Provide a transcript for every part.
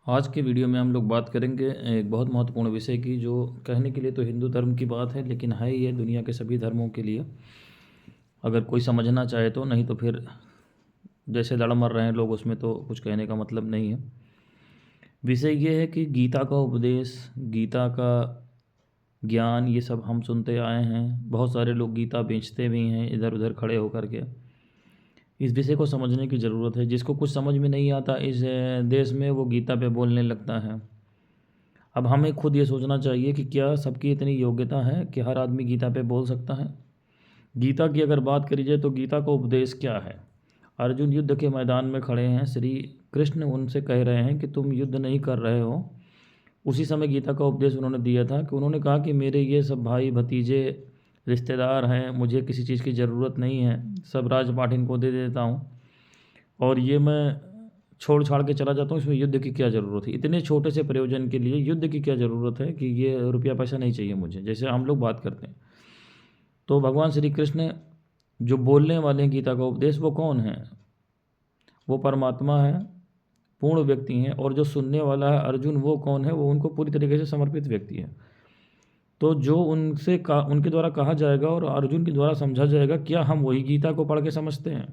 आज के वीडियो में हम लोग बात करेंगे एक बहुत महत्वपूर्ण विषय की, जो कहने के लिए तो हिंदू धर्म की बात है, लेकिन है ये दुनिया के सभी धर्मों के लिए। अगर कोई समझना चाहे तो, नहीं तो फिर जैसे लड़ मर रहे हैं लोग उसमें तो कुछ कहने का मतलब नहीं है। विषय ये है कि गीता का उपदेश, गीता का ज्ञान, ये सब हम सुनते आए हैं। बहुत सारे लोग गीता बेचते भी हैं इधर उधर खड़े होकर के। इस विषय को समझने की ज़रूरत है। जिसको कुछ समझ में नहीं आता इस देश में, वो गीता पे बोलने लगता है। अब हमें खुद ये सोचना चाहिए कि क्या सबकी इतनी योग्यता है कि हर आदमी गीता पे बोल सकता है। गीता की अगर बात करी जाए तो गीता का उपदेश क्या है। अर्जुन युद्ध के मैदान में खड़े हैं, श्री कृष्ण उनसे कह रहे हैं कि तुम युद्ध नहीं कर रहे हो। उसी समय गीता का उपदेश उन्होंने दिया था कि उन्होंने कहा कि मेरे ये सब भाई भतीजे रिश्तेदार हैं, मुझे किसी चीज़ की ज़रूरत नहीं है, सब राजपाट इनको दे देता हूँ और ये मैं छोड़ छाड़ के चला जाता हूँ। इसमें युद्ध की क्या ज़रूरत है। इतने छोटे से प्रयोजन के लिए युद्ध की क्या ज़रूरत है कि ये रुपया पैसा नहीं चाहिए मुझे, जैसे हम लोग बात करते हैं। तो भगवान श्री कृष्ण जो बोलने वाले हैं गीता का उपदेश, वो कौन है? वो परमात्मा है, पूर्ण व्यक्ति हैं। और जो सुनने वाला है अर्जुन, वो कौन है? वो उनको पूरी तरीके से समर्पित व्यक्ति है। तो जो उनके द्वारा कहा जाएगा और अर्जुन के द्वारा समझा जाएगा, क्या हम वही गीता को पढ़ के समझते हैं?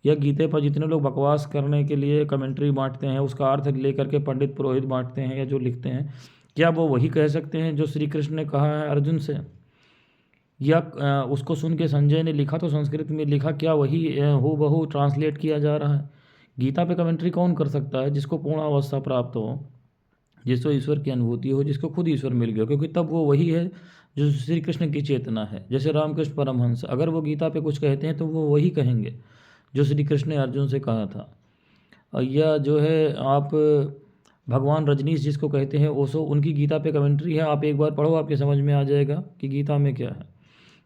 या गीते पर जितने लोग बकवास करने के लिए कमेंट्री बांटते हैं, उसका अर्थ लेकर के पंडित पुरोहित बांटते हैं या जो लिखते हैं, क्या वो वही कह सकते हैं जो श्री कृष्ण ने कहा है अर्जुन से? या उसको सुन के संजय ने लिखा तो संस्कृत में लिखा, क्या वही हूबहू ट्रांसलेट किया जा रहा है? गीता पे कमेंट्री कौन कर सकता है? जिसको पूर्ण अवस्था प्राप्त हो, जिसको ईश्वर की अनुभूति हो, जिसको खुद ईश्वर मिल गया, क्योंकि तब वो वही है जो श्री कृष्ण की चेतना है। जैसे रामकृष्ण परमहंस अगर वो गीता पे कुछ कहते हैं तो वो वही कहेंगे जो श्री कृष्ण ने अर्जुन से कहा था। या जो है आप भगवान रजनीश जिसको कहते हैं ओशो, उनकी गीता पे कमेंट्री है, आप एक बार पढ़ो, आपके समझ में आ जाएगा कि गीता में क्या है।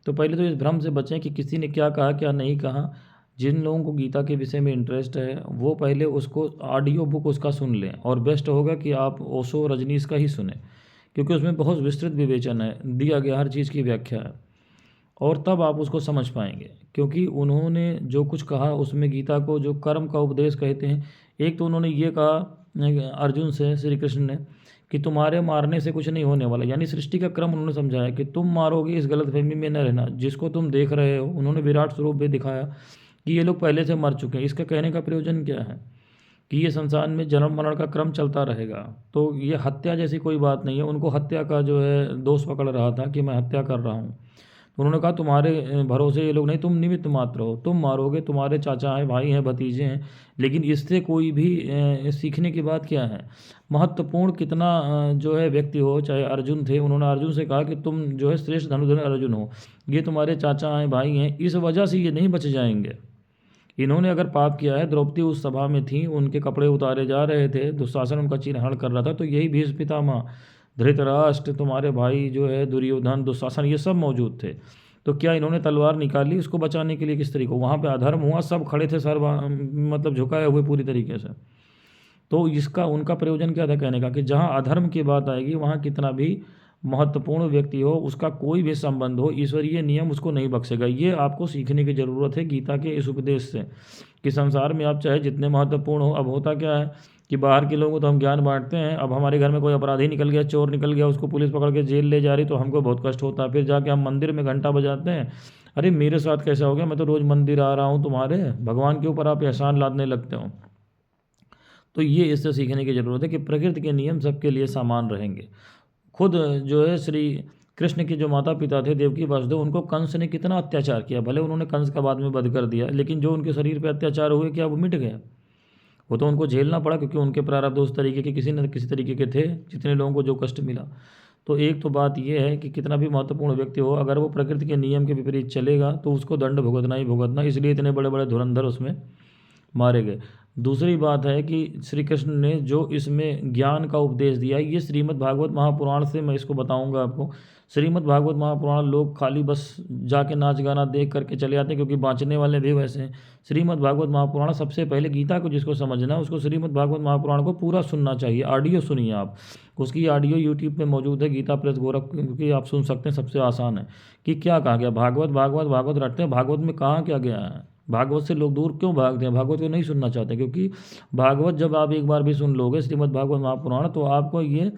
तो पहले तो इस भ्रम से बचें कि किसी ने क्या कहा क्या नहीं कहा। जिन लोगों को गीता के विषय में इंटरेस्ट है वो पहले उसको ऑडियो बुक उसका सुन लें, और बेस्ट होगा कि आप ओशो रजनीश का ही सुने, क्योंकि उसमें बहुत विस्तृत विवेचन है, दिया गया हर चीज़ की व्याख्या है, और तब आप उसको समझ पाएंगे। क्योंकि उन्होंने जो कुछ कहा उसमें गीता को जो कर्म का उपदेश कहते हैं, एक तो उन्होंने ये कहा अर्जुन से श्री कृष्ण ने कि तुम्हारे मारने से कुछ नहीं होने वाला, यानी सृष्टि का क्रम उन्होंने समझाया कि तुम मारोगे, इस गलतफहमी में न रहना। जिसको तुम देख रहे हो, उन्होंने विराट स्वरूप भी दिखाया कि ये लोग पहले से मर चुके हैं। इसका कहने का प्रयोजन क्या है कि ये संसार में जन्म मरण का क्रम चलता रहेगा। तो ये हत्या जैसी कोई बात नहीं है। उनको हत्या का जो है दोष पकड़ रहा था कि मैं हत्या कर रहा हूँ, तो उन्होंने कहा तुम्हारे भरोसे ये लोग नहीं, तुम निमित्त मात्र हो, तुम मारोगे, तुम्हारे चाचा हैं, भाई हैं, भतीजे हैं। लेकिन इससे कोई भी सीखने की बात क्या है? महत्वपूर्ण कितना जो है व्यक्ति हो, चाहे अर्जुन थे, उन्होंने अर्जुन से कहा कि तुम जो है श्रेष्ठ धनुर्धर अर्जुन हो, ये तुम्हारे चाचा हैं, भाई हैं, इस वजह से ये नहीं बच जाएंगे। इन्होंने अगर पाप किया है, द्रौपदी उस सभा में थी, उनके कपड़े उतारे जा रहे थे, दुशासन उनका चिन्हरण कर रहा था, तो यही भीष्म पितामह, धृतराष्ट्र, तुम्हारे भाई जो है दुर्योधन, दुशासन, ये सब मौजूद थे। तो क्या इन्होंने तलवार निकाली उसको बचाने के लिए? किस तरीके वहाँ पे अधर्म हुआ, सब खड़े थे सर मतलब झुकाए हुए पूरी तरीके से। तो इसका उनका प्रयोजन क्या था कहने का कि जहाँ अधर्म की बात आएगी, वहाँ कितना भी महत्वपूर्ण व्यक्ति हो, उसका कोई भी संबंध हो, ईश्वरीय नियम उसको नहीं बख्शेगा। ये आपको सीखने की ज़रूरत है गीता के इस उपदेश से, कि संसार में आप चाहे जितने महत्वपूर्ण हो। अब होता क्या है कि बाहर के लोगों को तो हम ज्ञान बांटते हैं, अब हमारे घर में कोई अपराधी निकल गया, चोर निकल गया, उसको पुलिस पकड़ के जेल ले जा रही, तो हमको बहुत कष्ट होता है। फिर जाके हम मंदिर में घंटा बजाते हैं, अरे मेरे साथ कैसा हो गया, मैं तो रोज़ मंदिर आ रहा हूँ, तुम्हारे भगवान के ऊपर आप एहसान लादने लगते हो। तो ये इससे सीखने की ज़रूरत है कि प्रकृति के नियम सबके लिए समान रहेंगे। खुद जो है श्री कृष्ण के जो माता पिता थे देवकी वसुदेव, उनको कंस ने कितना अत्याचार किया। भले उन्होंने कंस का बाद में वध कर दिया, लेकिन जो उनके शरीर पे अत्याचार हुए, क्या वो मिट गए? वो तो उनको झेलना पड़ा, क्योंकि उनके प्रारब्ध उस तरीके के किसी न किसी तरीके के थे, जितने लोगों को जो कष्ट मिला। तो एक तो बात यह है कि कितना भी महत्वपूर्ण व्यक्ति हो, अगर वो प्रकृति के नियम के विपरीत चलेगा तो उसको दंड भुगतना ही भुगतना। इसलिए इतने बड़े बड़े धुरंधर उसमें मारे गए। दूसरी बात है कि श्री कृष्ण ने जो इसमें ज्ञान का उपदेश दिया, ये श्रीमद् भागवत महापुराण से मैं इसको बताऊंगा आपको। श्रीमद् भागवत महापुराण लोग खाली बस जाके नाच गाना देख करके चले आते हैं, क्योंकि बाँचने वाले भी वैसे हैं। श्रीमद् भागवत महापुराण सबसे पहले गीता को जिसको समझना है, उसको श्रीमद् भागवत महापुराण को पूरा सुनना चाहिए। ऑडियो सुनिए आप, उसकी ऑडियो यूट्यूब पे मौजूद है, गीता प्रेस गोरखपुर, क्योंकि आप सुन सकते हैं, सबसे आसान है। कि क्या कहा गया, भागवत भागवत भागवत रटते हैं, भागवत में कहाँ क्या गया है, भागवत से लोग दूर क्यों भागते हैं, भागवत को नहीं सुनना चाहते? क्योंकि भागवत जब आप एक बार भी सुन लोगे, श्रीमद् भागवत महापुराण, तो आपको ये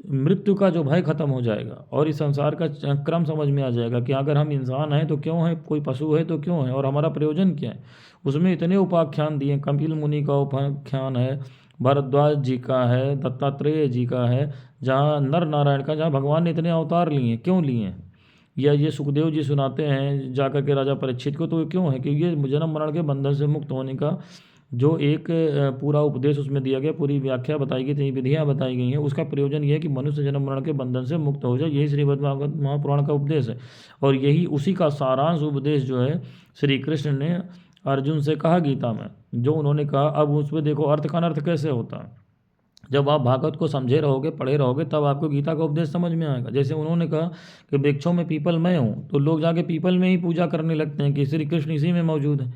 मृत्यु का जो भय खत्म हो जाएगा और इस संसार का क्रम समझ में आ जाएगा कि अगर हम इंसान हैं तो क्यों हैं, कोई पशु है तो क्यों है, और हमारा प्रयोजन क्या है। उसमें इतने उपाख्यान दिए, कपिल मुनि का उपाख्यान है, भरद्वाज जी का है, दत्तात्रेय जी का है, जहाँ नर नारायण का, जहाँ भगवान ने इतने अवतार लिए हैं, क्यों लिए हैं। या ये सुखदेव जी सुनाते हैं जाकर के राजा परीक्षित को, तो ये क्यों है कि ये जन्म मरण के बंधन से मुक्त होने का जो एक पूरा उपदेश उसमें दिया गया, पूरी व्याख्या बताई गई, इतनी विधियाँ बताई गई हैं, उसका प्रयोजन ये है कि मनुष्य जन्म मरण के बंधन से मुक्त हो जाए। यही श्रीमद् भागवत महापुराण का उपदेश है। और यही उसी का सारांश उपदेश जो है श्री कृष्ण ने अर्जुन से कहा गीता में, जो उन्होंने कहा। अब उसमें देखो अर्थ का अनर्थ कैसे होता है। जब आप भागवत को समझे रहोगे, पढ़े रहोगे, तब आपको गीता का उपदेश समझ में आएगा। जैसे उन्होंने कहा कि वृक्षों में पीपल मैं हूँ, तो लोग जाके पीपल में ही पूजा करने लगते हैं कि श्री कृष्ण इसी में मौजूद है।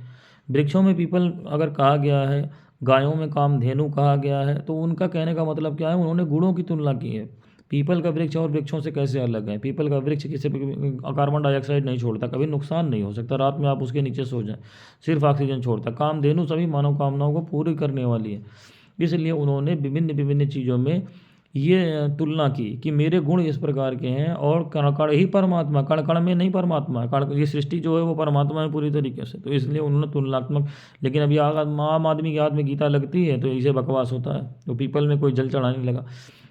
वृक्षों में पीपल अगर कहा गया है, गायों में कामधेनु कहा गया है, तो उनका कहने का मतलब क्या है, उन्होंने गुणों की तुलना की है। पीपल का वृक्ष और वृक्षों से कैसे अलग है। पीपल का वृक्ष किसी कार्बन डाइऑक्साइड नहीं छोड़ता, कभी नुकसान नहीं हो सकता, रात में आप उसके नीचे सो जाएं, सिर्फ ऑक्सीजन छोड़ता। कामधेनु सभी मानव कामनाओं को पूरी करने वाली है। इसलिए उन्होंने विभिन्न विभिन्न चीज़ों में ये तुलना की कि मेरे गुण इस प्रकार के हैं, और कण कण ही परमात्मा, कण कण में नहीं परमात्मा है, कण ये सृष्टि जो है वो परमात्मा है पूरी तरीके से। तो इसलिए उन्होंने तुलनात्मक। लेकिन अभी आम आदमी के हाथ में गीता लगती है तो इसे बकवास होता है, तो पीपल में कोई जल चढ़ाने लगा।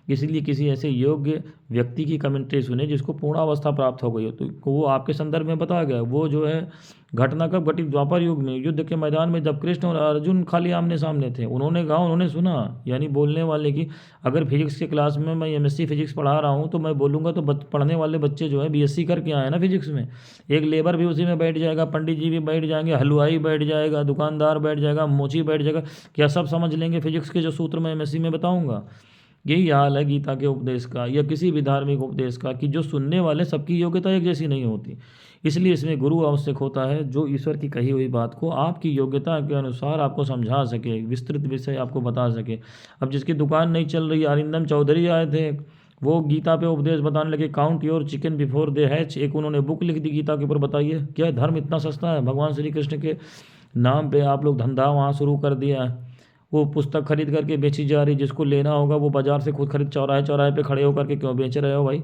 इसलिए किसी ऐसे योग्य व्यक्ति की कमेंट्री सुने जिसको पूर्णावस्था प्राप्त हो गई हो, तो वो आपके संदर्भ में बताया गया। वो जो है घटना कब घटी, द्वापर युग में, युद्ध के मैदान में, जब कृष्ण और अर्जुन खाली आमने सामने थे। उन्होंने कहा, उन्होंने सुना, यानी बोलने वाले की। अगर फिजिक्स के क्लास में मैं एमएससी फिजिक्स पढ़ा रहा हूँ तो मैं बोलूँगा तो पढ़ने वाले बच्चे जो है बीएससी करके आए ना फिजिक्स में, एक लेबर भी उसी में बैठ जाएगा, पंडित जी भी बैठ जाएंगे, हलवाई बैठ जाएगा, दुकानदार बैठ जाएगा, मोची बैठ जाएगा, क्या सब समझ लेंगे फिजिक्स के जो सूत्र मैं एमएससी में बताऊँगा। यही हाल है गीता के उपदेश का या किसी भी धार्मिक उपदेश का, कि जो सुनने वाले सबकी योग्यता एक जैसी नहीं होती। इसलिए इसमें गुरु आवश्यक होता है, जो ईश्वर की कही हुई बात को आपकी योग्यता के अनुसार आपको समझा सके, विस्तृत विषय आपको बता सके। अब जिसकी दुकान नहीं चल रही, अरिंदम चौधरी आए थे, वो गीता पे उपदेश बताने लगे, count your chicken before they hatch. एक उन्होंने बुक लिख दी गीता के ऊपर। बताइए क्या धर्म इतना सस्ता है? भगवान श्री कृष्ण के नाम पे आप लोग धंधा वहाँ शुरू कर दिया है। वो पुस्तक खरीद करके बेची जा रही, जिसको लेना होगा वो बाजार से खुद खरीद, चौराहे चौराहे पे खड़े होकर के क्यों बेच रहे हो भाई?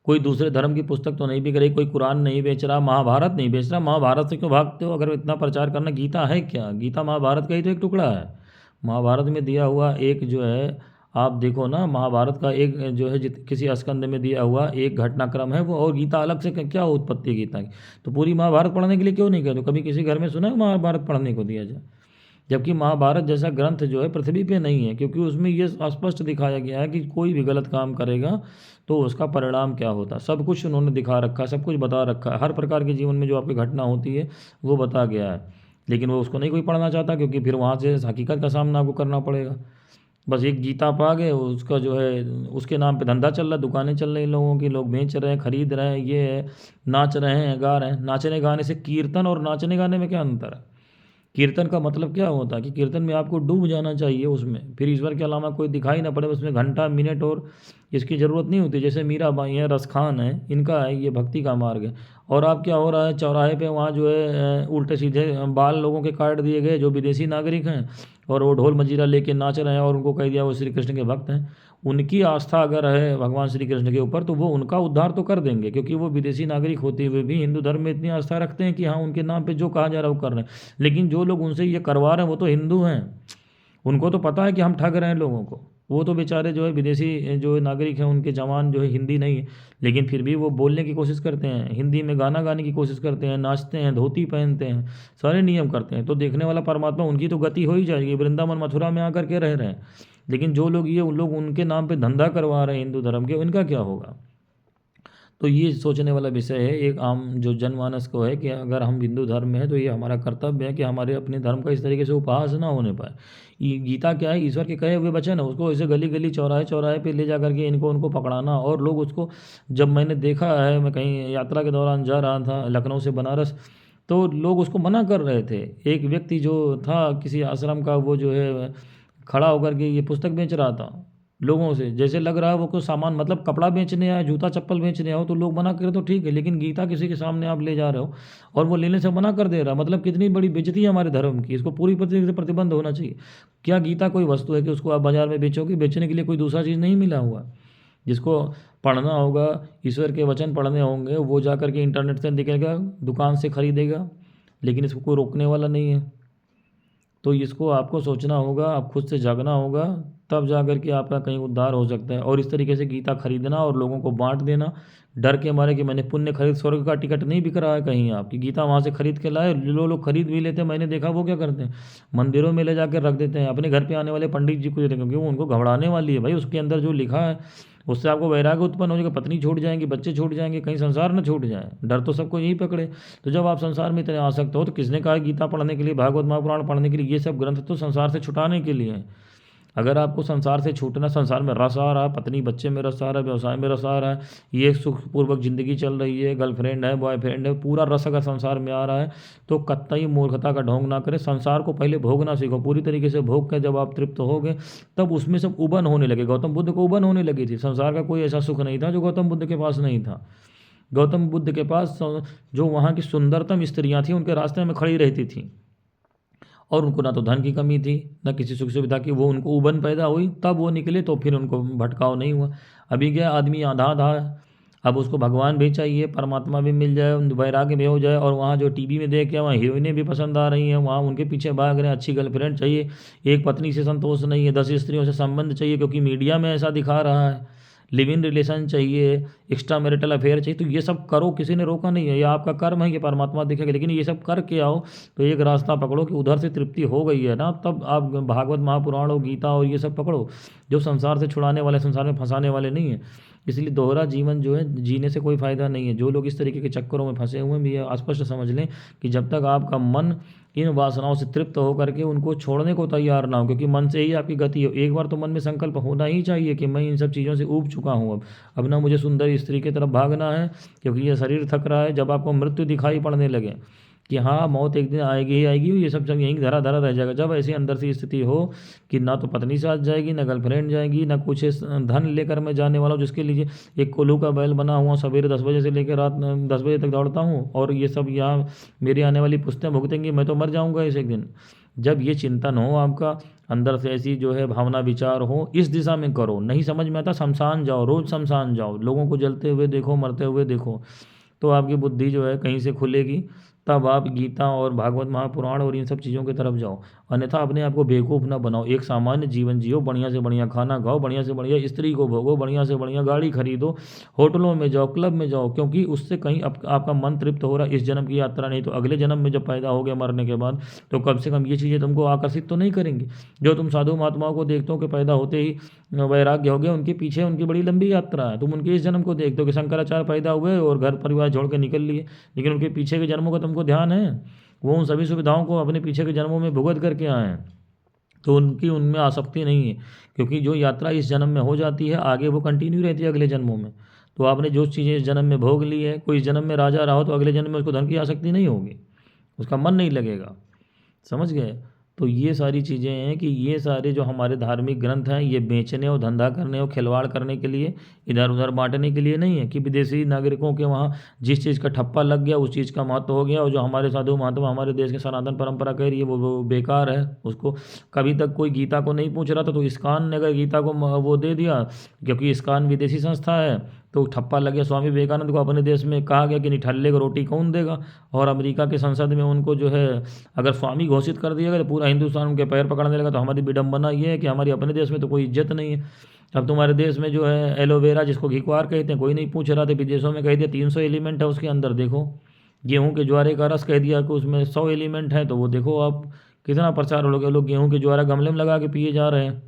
कोई दूसरे धर्म की पुस्तक तो नहीं बिक रही, कोई कुरान नहीं बेच रहा, महाभारत नहीं बेच रहा, महाभारत से क्यों भागते हो? अगर इतना प्रचार करना, गीता है क्या? गीता महाभारत का ही तो एक टुकड़ा है। महाभारत में दिया हुआ एक जो है, आप देखो ना, महाभारत का एक जो है किसी स्कंद में दिया हुआ एक घटनाक्रम है वो, और गीता अलग से क्या उत्पत्ति है गीता की? तो पूरी महाभारत पढ़ने के लिए क्यों नहीं कहते? कभी किसी घर में सुना है महाभारत पढ़ने को दिया जाए? जबकि महाभारत जैसा ग्रंथ जो है पृथ्वी पे नहीं है, क्योंकि उसमें ये स्पष्ट दिखाया गया है कि कोई भी गलत काम करेगा तो उसका परिणाम क्या होता है। सब कुछ उन्होंने दिखा रखा है, सब कुछ बता रखा है, हर प्रकार के जीवन में जो आपकी घटना होती है वो बता गया है। लेकिन वो उसको नहीं कोई पढ़ना चाहता, क्योंकि फिर वहाँ से हकीकत का सामना आपको करना पड़ेगा। बस एक गीता पा गए, उसका जो है उसके नाम पे धंधा चल रहा, दुकानें चल रही लोगों की, लोग बेच रहे हैं, खरीद रहे हैं, ये है, नाच रहे हैं, गा रहे हैं। नाचने गाने से, कीर्तन और नाचने गाने में क्या अंतर है? कीर्तन का मतलब क्या होता है कि कीर्तन में आपको डूब जाना चाहिए उसमें, फिर ईश्वर के अलावा कोई दिखाई ना पड़े, उसमें घंटा मिनट और इसकी ज़रूरत नहीं होती। जैसे मीरा बाई है, रसखान है, इनका है ये भक्ति का मार्ग है। और आप क्या हो रहा है चौराहे पे, वहाँ जो है उल्टे सीधे बाल लोगों के काट दिए गए जो विदेशी नागरिक हैं, और वो ढोल मजीरा लेके नाच रहे हैं, और उनको कह दिया वो श्री कृष्ण के भक्त हैं। उनकी आस्था अगर है भगवान श्री कृष्ण के ऊपर, तो वो उनका उद्धार तो कर देंगे, क्योंकि वो विदेशी नागरिक होते हुए भी हिंदू धर्म में इतनी आस्था रखते हैं कि हाँ उनके नाम पे जो कहा जा रहा है वो कर रहे हैं। लेकिन जो लोग उनसे ये करवा रहे हैं वो तो हिंदू हैं, उनको तो पता है कि हम ठग रहे हैं लोगों को। वो तो बेचारे जो है विदेशी जो नागरिक हैं, उनके जवान जो है हिंदी नहीं है, लेकिन फिर भी वो बोलने की कोशिश करते हैं, हिंदी में गाना गाने की कोशिश करते हैं, नाचते हैं, धोती पहनते हैं, सारे नियम करते हैं। तो देखने वाला परमात्मा, उनकी तो गति हो ही जाएगी, वृंदावन मथुरा में आकर के रह रहे हैं। लेकिन जो लोग ये, उन लोग उनके नाम पे धंधा करवा रहे हैं हिंदू धर्म के, उनका क्या होगा? तो ये सोचने वाला विषय है एक आम जो जनमानस को है, कि अगर हम हिंदू धर्म में हैं तो ये हमारा कर्तव्य है कि हमारे अपने धर्म का इस तरीके से उपहास ना होने पाए। ये गीता क्या है? ईश्वर के कहे हुए वचन है, उसको ऐसे गली गली चौराहे चौराहे पे ले जा करके इनको उनको पकड़ाना। और लोग उसको, जब मैंने देखा है, मैं कहीं यात्रा के दौरान जा रहा था लखनऊ से बनारस, तो लोग उसको मना कर रहे थे। एक व्यक्ति जो था किसी आश्रम का, वो जो है खड़ा होकर के ये पुस्तक बेच रहा था, लोगों से। जैसे लग रहा है वो कोई सामान, मतलब कपड़ा बेचने आया, जूता चप्पल बेचने आओ तो लोग मना करें तो ठीक है, लेकिन गीता किसी के सामने आप ले जा रहे हो और वो लेने से मना कर दे रहा, मतलब कितनी बड़ी बेइज्जती है हमारे धर्म की। इसको पूरी तरीके से प्रतिबंध होना चाहिए। क्या गीता कोई वस्तु है कि उसको आप बाजार में बेचोगे? बेचने के लिए कोई दूसरा चीज़ नहीं मिला हुआ। जिसको पढ़ना होगा, ईश्वर के वचन पढ़ने होंगे, वो जा कर के इंटरनेट से निकलेगा, दुकान से खरीदेगा, लेकिन इसको कोई रोकने वाला नहीं है। तो इसको आपको सोचना होगा, आप खुद से जागना होगा, तब जा कर के आपका कहीं उद्धार हो सकता है। और इस तरीके से गीता खरीदना और लोगों को बांट देना, डर के मारे कि मैंने पुण्य खरीद, स्वर्ग का टिकट नहीं बिक रहा है कहीं आपकी, गीता वहाँ से खरीद के लाए। लोग खरीद भी लेते हैं, मैंने देखा वो क्या करते हैं, मंदिरों में ले जाकर रख देते हैं, अपने घर पे आने वाले पंडित जी को देते हैं, क्योंकि वो उनको घबराने वाली है भाई, उसके अंदर जो लिखा है उससे आपको वैराग्य उत्पन्न हो जाएगा, पत्नी छूट जाएंगी, बच्चे छूट जाएंगे, कहीं संसार न छूट जाए, डर तो सबको यही पकड़े। तो जब आप संसार में इतने आसक्त हो, तो किसने कहा गीता पढ़ने के लिए, भागवत महापुराण पढ़ने के लिए? ये सब ग्रंथ तो संसार से छुटाने के लिए हैं। अगर आपको संसार से छूटना, संसार में रस आ रहा है, पत्नी बच्चे में रस आ रहा है, व्यवसाय में रस आ रहा है, ये सुखपूर्वक ज़िंदगी चल रही है, गर्लफ्रेंड है, बॉयफ्रेंड है, पूरा रस अगर संसार में आ रहा है, तो कतई मूर्खता का ढोंग ना करें। संसार को पहले भोगना सीखो, पूरी तरीके से भोग कर जब आप तृप्त होगे, तब उसमें सब उबन होने लगे। गौतम बुद्ध को उबन होने लगी थी। संसार का कोई ऐसा सुख नहीं था जो गौतम बुद्ध के पास नहीं था। गौतम बुद्ध के पास जो वहाँ की सुंदरतम स्त्रियाँ थीं, उनके रास्ते में खड़ी रहती थीं, और उनको ना तो धन की कमी थी, ना किसी सुख सुविधा की। वो उनको उबन पैदा हुई, तब वो निकले, तो फिर उनको भटकाव नहीं हुआ। अभी क्या आदमी आधा आधा है, अब उसको भगवान भी चाहिए, परमात्मा भी मिल जाए, वैराग्य भी हो जाए, और वहाँ जो टीवी में देख के वहाँ हीरोइनें भी पसंद आ रही हैं, वहाँ उनके पीछे भाग रहे हैं, अच्छी गर्लफ्रेंड चाहिए, एक पत्नी से संतोष नहीं है, 10 स्त्रियों से संबंध चाहिए, क्योंकि मीडिया में ऐसा दिखा रहा है, लिव इन रिलेशन चाहिए, एक्स्ट्रा मैरिटल अफेयर चाहिए। तो ये सब करो, किसी ने रोका नहीं है, ये आपका कर्म है, ये परमात्मा देखेगा। लेकिन ये सब करके आओ, तो एक रास्ता पकड़ो कि उधर से तृप्ति हो गई है ना, तब आप भागवत महापुराण और गीता और ये सब पकड़ो, जो संसार से छुड़ाने वाले, संसार में फंसाने वाले नहीं है। इसलिए दोहरा जीवन जो है, जीने से कोई फ़ायदा नहीं है। जो लोग इस तरीके के चक्करों में फंसे हुए हैं, भी स्पष्ट समझ लें कि जब तक आपका मन इन वासनाओं से तृप्त होकर के उनको छोड़ने को तैयार ना हो, क्योंकि मन से ही आपकी गति हो। एक बार तो मन में संकल्प होना ही चाहिए कि मैं इन सब चीज़ों से ऊब चुका हूँ, अब ना मुझे सुंदर स्त्री की तरफ भागना है, क्योंकि ये शरीर थक रहा है। जब आपको मृत्यु दिखाई पड़ने लगे कि हाँ मौत एक दिन आएगी ही आएगी, ये सब यहीं धरा धरा रह जाएगा, जब ऐसी अंदर से स्थिति हो कि ना तो पत्नी साथ जाएगी, ना गर्लफ्रेंड जाएगी, ना कुछ धन लेकर मैं जाने वाला हूँ, जिसके लिए एक कोल्हू का बैल बना हुआ, सवेरे 10 बजे से लेकर रात 10 बजे तक दौड़ता हूँ, और ये सब यहाँ मेरी आने वाली पुश्तें भुगतेंगी, मैं तो मर जाऊँगा इस एक दिन। जब ये चिंतन हो आपका अंदर से, ऐसी जो है भावना विचार हो, इस दिशा में करो। नहीं समझ में आता, शमशान जाओ, रोज़ शमशान जाओ, लोगों को जलते हुए देखो, मरते हुए देखो, तो आपकी बुद्धि जो है कहीं से खुलेगी। तब आप गीता और भागवत महापुराण और इन सब चीज़ों की तरफ जाओ। अन्यथा अपने आप को बेवकूफ़ ना बनाओ, एक सामान्य जीवन जियो, बढ़िया से बढ़िया खाना खाओ, बढ़िया से बढ़िया स्त्री को भोगो, बढ़िया से बढ़िया गाड़ी खरीदो, होटलों में जाओ, क्लब में जाओ, क्योंकि उससे कहीं आपका मन तृप्त हो रहा है। इस जन्म की यात्रा नहीं तो अगले जन्म में जब पैदा हो गए मरने के बाद, तो कम से कम ये चीज़ें तुमको आकर्षित तो नहीं करेंगी। जो तुम साधु महात्माओं को देखते हो कि पैदा होते ही वैराग्य हो गया, उनके पीछे उनकी बड़ी लंबी यात्रा है। तुम उनके इस जन्म को देखते हो कि शंकराचार्य पैदा हुए और घर परिवार छोड़ के निकल लिए, लेकिन उनके पीछे के जन्मों का तुमको ध्यान है? वो उन सभी सुविधाओं को अपने पीछे के जन्मों में भुगत करके आए हैं, तो उनकी उनमें आसक्ति नहीं है, क्योंकि जो यात्रा इस जन्म में हो जाती है, आगे वो कंटिन्यू रहती है अगले जन्मों में। तो आपने जो चीज़ें इस जन्म में भोग ली है, कोई इस जन्म में राजा रहा हो, तो अगले जन्म में उसको धन की आसक्ति नहीं होगी, उसका मन नहीं लगेगा। समझ गए? तो ये सारी चीज़ें हैं कि ये सारे जो हमारे धार्मिक ग्रंथ हैं, ये बेचने और धंधा करने और खिलवाड़ करने के लिए, इधर उधर बांटने के लिए नहीं है कि विदेशी नागरिकों के वहाँ जिस चीज़ का ठप्पा लग गया उस चीज़ का महत्व हो गया, और जो हमारे साधु महात्मा हमारे देश के सनातन परंपरा कह रही है वो बेकार है। उसको कभी तक कोई गीता को नहीं पूछ रहा था, तो इस्कॉन ने अगर गीता को वो दे दिया, क्योंकि इस्कॉन विदेशी संस्था है, तो ठप्पा लग गया। स्वामी विवेकानंद को अपने देश में कहा गया कि निठल्ले को रोटी कौन देगा, और अमेरिका के संसद में उनको जो है अगर स्वामी घोषित कर दिया गया, तो पूरा हिंदुस्तान उनके पैर पकड़ने लगा। तो हमारी विडंबना ये है कि हमारी अपने देश में तो कोई इज्जत नहीं है। अब तुम्हारे देश में जो है एलोवेरा, जिसको घिकवार कहते हैं, कोई नहीं पूछ रहा था, विदेशों में कह दिया 300 एलिमेंट है उसके अंदर। देखो गेहूँ के ज्वारे का रस कह दिया कि उसमें 100 एलिमेंट है, तो वो देखो आप कितना प्रचार हो गया। लोग गेहूँ के ज्वारा गमले में लगा के पिए जा रहे हैं।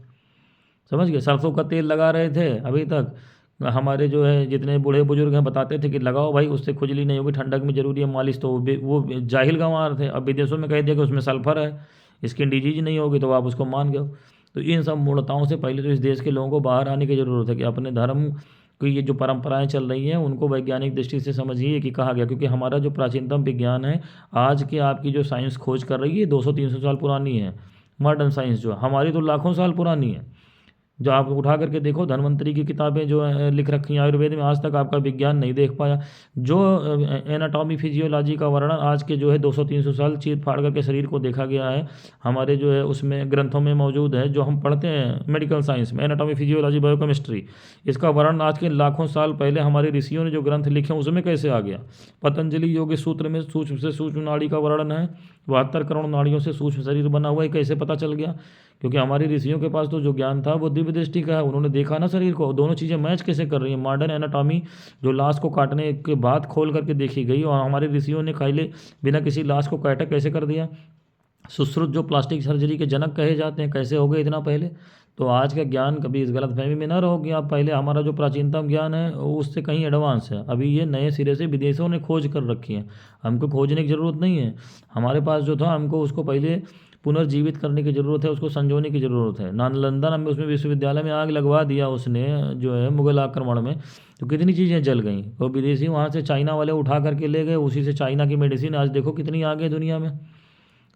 समझ गए? सरसों का तेल लगा रहे थे अभी तक, हमारे जो है जितने बूढ़े बुजुर्ग हैं बताते थे कि लगाओ भाई, उससे खुजली नहीं होगी, ठंडक में जरूरी है मालिश। तो वो जाहिल गंवार थे। अब विदेशों में कह दिया कि उसमें सल्फर है, स्किन डिजीज नहीं होगी, तो आप उसको मान गए। तो इन सब मूर्णताओं से पहले तो इस देश के लोगों को बाहर आने की ज़रूरत है कि अपने धर्म की ये जो परंपराएं चल रही हैं उनको वैज्ञानिक दृष्टि से समझिए कि कहा गया। क्योंकि हमारा जो प्राचीनतम विज्ञान है, आज के आपकी जो साइंस खोज कर रही है, 200-300 साल पुरानी है। मॉडर्न साइंस जो है हमारी तो लाखों साल पुरानी है। जो आप उठा करके देखो, धन्वंतरी की किताबें जो लिख रखी हैं आयुर्वेद में, आज तक आपका विज्ञान नहीं देख पाया। जो एनाटॉमी फिजियोलॉजी का वर्णन आज के जो है 200-300 साल चीर फाड़ करके शरीर को देखा गया है, हमारे जो है उसमें ग्रंथों में मौजूद है, जो हम पढ़ते हैं मेडिकल साइंस में, एनाटॉमी फिजियोलॉजी बायोकेमिस्ट्री, इसका वर्णन आज के लाखों साल पहले हमारे ऋषियों ने जो ग्रंथ लिखे हैं उसमें कैसे आ गया। पतंजलि योग सूत्र में सूक्ष्म से सूक्ष्म नाड़ी का वर्णन है, 72 करोड़ नाड़ियों से सूक्ष्म शरीर बना हुआ है, कैसे पता चल गया? क्योंकि हमारे ऋषियों के पास तो जो ज्ञान था वो दिव्य दृष्टि का है, उन्होंने देखा ना शरीर को। दोनों चीज़ें मैच कैसे कर रही हैं? मॉडर्न एनाटॉमी जो लाश को काटने के बाद खोल करके देखी गई, और हमारे ऋषियों ने खाली बिना किसी लाश को काटा कैसे कर दिया? सुश्रुत जो प्लास्टिक सर्जरी के जनक कहे जाते हैं, कैसे हो गए इतना पहले? तो आज का ज्ञान कभी इस गलतफहमी में ना रहोगे आप। पहले हमारा जो प्राचीनतम ज्ञान है उससे कहीं एडवांस है। अभी ये नए सिरे से विदेशों ने खोज कर रखी है, हमको खोजने की ज़रूरत नहीं है। हमारे पास जो था हमको उसको पहले पुनर्जीवित करने की ज़रूरत है, उसको संजोने की ज़रूरत है। नालंदा में उसमें विश्वविद्यालय में आग लगवा दिया उसने जो है मुगल आक्रमण में, तो कितनी चीज़ें जल गई। और विदेशी वहाँ से चाइना वाले उठा करके ले गए, उसी से चाइना की मेडिसिन आज देखो कितनी आगे दुनिया में।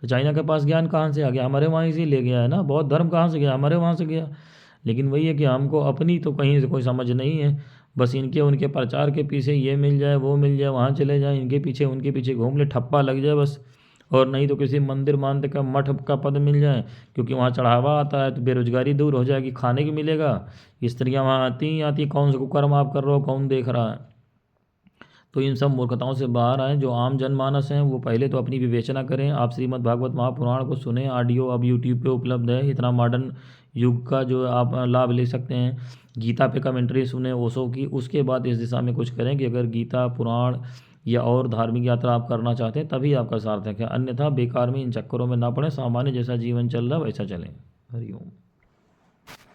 तो चाइना के पास ज्ञान कहाँ से आ गया? हमारे वहाँ से ले गया है ना। बौद्ध धर्म कहाँ से गया? हमारे वहाँ से गया। लेकिन वही है कि हमको अपनी तो कहीं से कोई समझ नहीं है, बस इनके उनके प्रचार के पीछे ये मिल जाए वो मिल जाए, वहाँ चले जाए, इनके पीछे उनके पीछे घूम ले, ठप्पा लग जाए बस। और नहीं तो किसी मंदिर मानते का मठ का पद मिल जाए, क्योंकि वहाँ चढ़ावा आता है तो बेरोजगारी दूर हो जाएगी, खाने की मिलेगा। स्त्रियाँ वहाँ आती ही आती, कौन सा कुकर्म आप कर रहे हो, कौन देख रहा है? तो इन सब मूर्खताओं से बाहर आएँ। जो आम जनमानस हैं वो पहले तो अपनी विवेचना करें। आप श्रीमद् भागवत महापुराण को सुने, ऑडियो अब यूट्यूब पे उपलब्ध है। इतना मॉडर्न युग का जो आप लाभ ले सकते हैं। गीता पे कमेंट्री सुने ओशो की, उसके बाद इस दिशा में कुछ करें कि अगर गीता पुराण या और धार्मिक यात्रा आप करना चाहते हैं तभी आपका सार्थक है, अन्यथा बेकार में इन चक्करों में ना पड़े। सामान्य जैसा जीवन चल रहा है वैसा चलें। हरिओम।